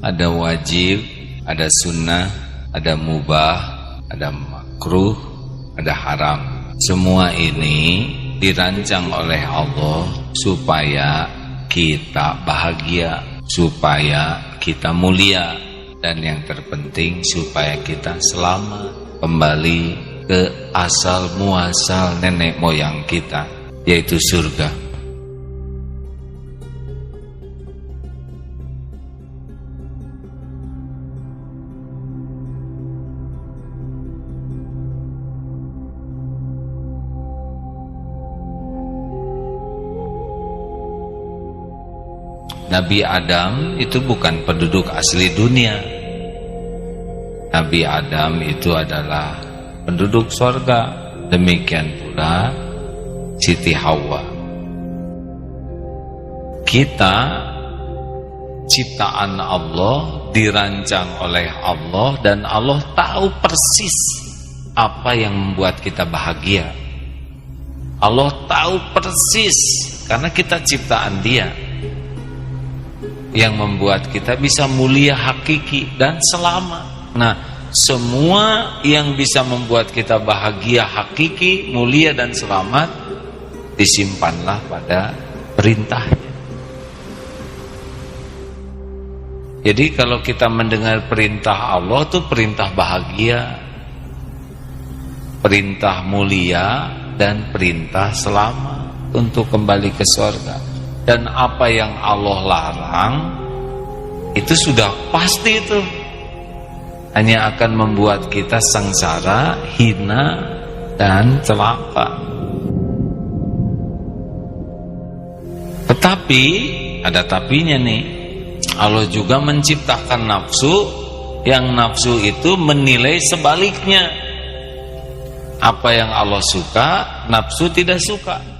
ada wajib, ada sunnah, ada mubah, ada makruh, ada haram. Semua ini dirancang oleh Allah supaya kita bahagia, supaya kita mulia, dan yang terpenting supaya kita selamat kembali ke asal muasal nenek moyang kita, yaitu surga. Nabi Adam itu bukan penduduk asli dunia. Nabi Adam itu adalah penduduk surga. Demikian pula Siti Hawa. Kita ciptaan Allah, dirancang oleh Allah, dan Allah tahu persis apa yang membuat kita bahagia. Allah tahu persis karena kita ciptaan Dia, yang membuat kita bisa mulia hakiki dan selamat. Nah, semua yang bisa membuat kita bahagia hakiki, mulia dan selamat disimpanlah pada perintahnya. Jadi kalau kita mendengar perintah Allah itu perintah bahagia, perintah mulia, dan perintah selamat untuk kembali ke surga. Dan apa yang Allah larang itu sudah pasti, itu hanya akan membuat kita sengsara, hina, dan celaka. Tetapi ada tapinya nih, Allah juga menciptakan nafsu, yang nafsu itu menilai sebaliknya. Apa yang Allah suka, nafsu tidak suka.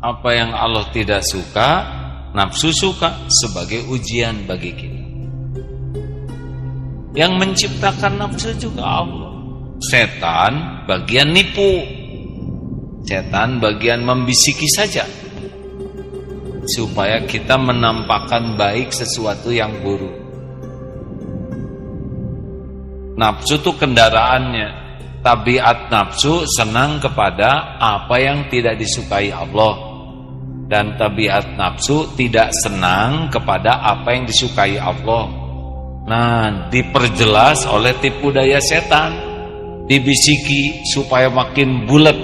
Apa yang Allah tidak suka, nafsu suka, sebagai ujian bagi kita. Yang menciptakan nafsu juga Allah. Setan bagian nipu, setan bagian membisiki saja, supaya kita menampakkan baik sesuatu yang buruk. Nafsu itu kendaraannya. Tabiat nafsu senang kepada apa yang tidak disukai Allah, dan tabiat nafsu tidak senang kepada apa yang disukai Allah. Nah, diperjelas oleh tipu daya setan, dibisiki supaya makin bulat.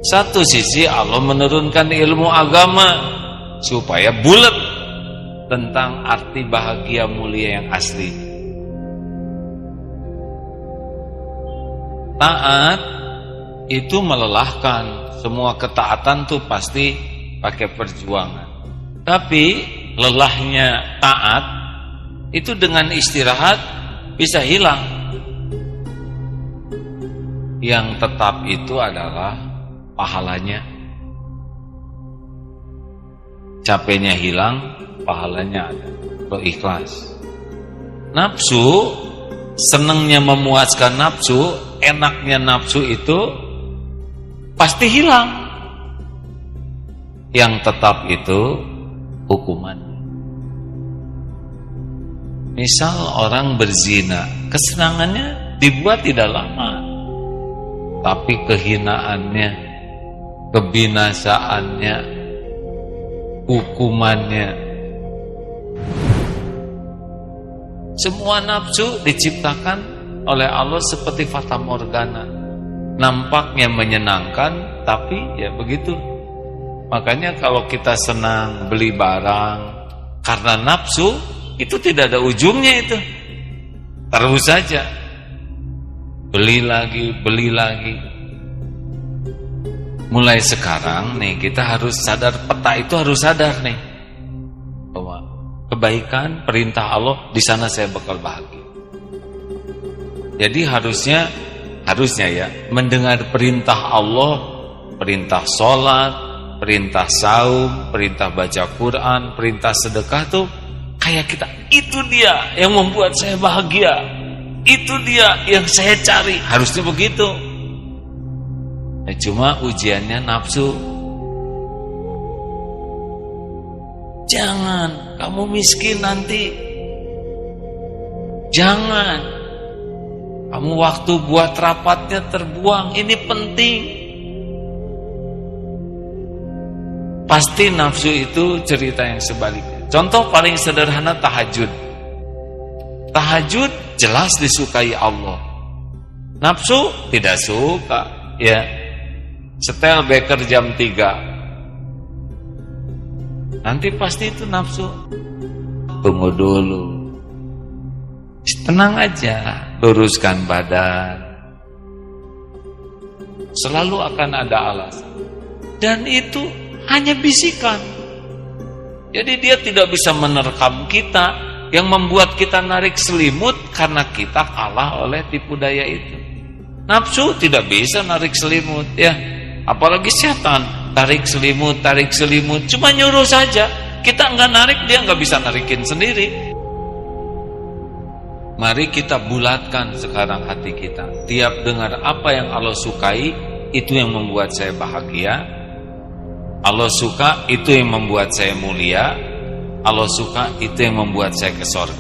Satu sisi Allah menurunkan ilmu agama supaya bulat tentang arti bahagia mulia yang asli. Taat itu melelahkan. Semua ketaatan tuh pasti pakai perjuangan. Tapi lelahnya taat itu dengan istirahat bisa hilang. Yang tetap itu adalah pahalanya. Capeknya hilang, pahalanya ada. Kalau ikhlas. Nafsu, senangnya memuaskan nafsu, enaknya nafsu itu pasti hilang. Yang tetap itu hukuman. Misal orang berzina, kesenangannya dibuat tidak lama, tapi kehinaannya, kebinasaannya, hukumannya. Semua nafsu diciptakan oleh Allah seperti fata morgana. Nampaknya menyenangkan, tapi ya begitu. Makanya kalau kita senang beli barang karena nafsu, itu tidak ada ujungnya itu. Terus saja beli lagi, beli lagi. Mulai sekarang nih kita harus sadar, peta itu harus sadar nih, bahwa kebaikan perintah Allah, di sana saya bakal bahagia. Jadi harusnya ya mendengar perintah Allah, perintah sholat, perintah saum, perintah baca Quran, perintah sedekah tuh kayak kita, itu dia yang membuat saya bahagia, itu dia yang saya cari. Harusnya begitu. Nah, cuma ujiannya nafsu. Jangan, kamu miskin nanti. Jangan. Kamu waktu buat rapatnya terbuang, ini penting. Pasti nafsu itu cerita yang sebaliknya. Contoh paling sederhana tahajud. Tahajud jelas disukai Allah. Nafsu tidak suka, ya. Setel beker jam 3. Nanti pasti itu nafsu. Tunggu dulu. Tenang aja, luruskan badan. Selalu akan ada alasan. Dan itu hanya bisikan. Jadi dia tidak bisa menerkam kita, yang membuat kita narik selimut karena kita kalah oleh tipu daya itu. Nafsu tidak bisa narik selimut, ya. Apalagi setan, tarik selimut, cuma nyuruh saja. Kita nggak narik, dia nggak bisa narikin sendiri. Mari kita bulatkan sekarang hati kita. Tiap dengar apa yang Allah sukai, itu yang membuat saya bahagia. Allah suka, itu yang membuat saya mulia. Allah suka, itu yang membuat saya ke surga.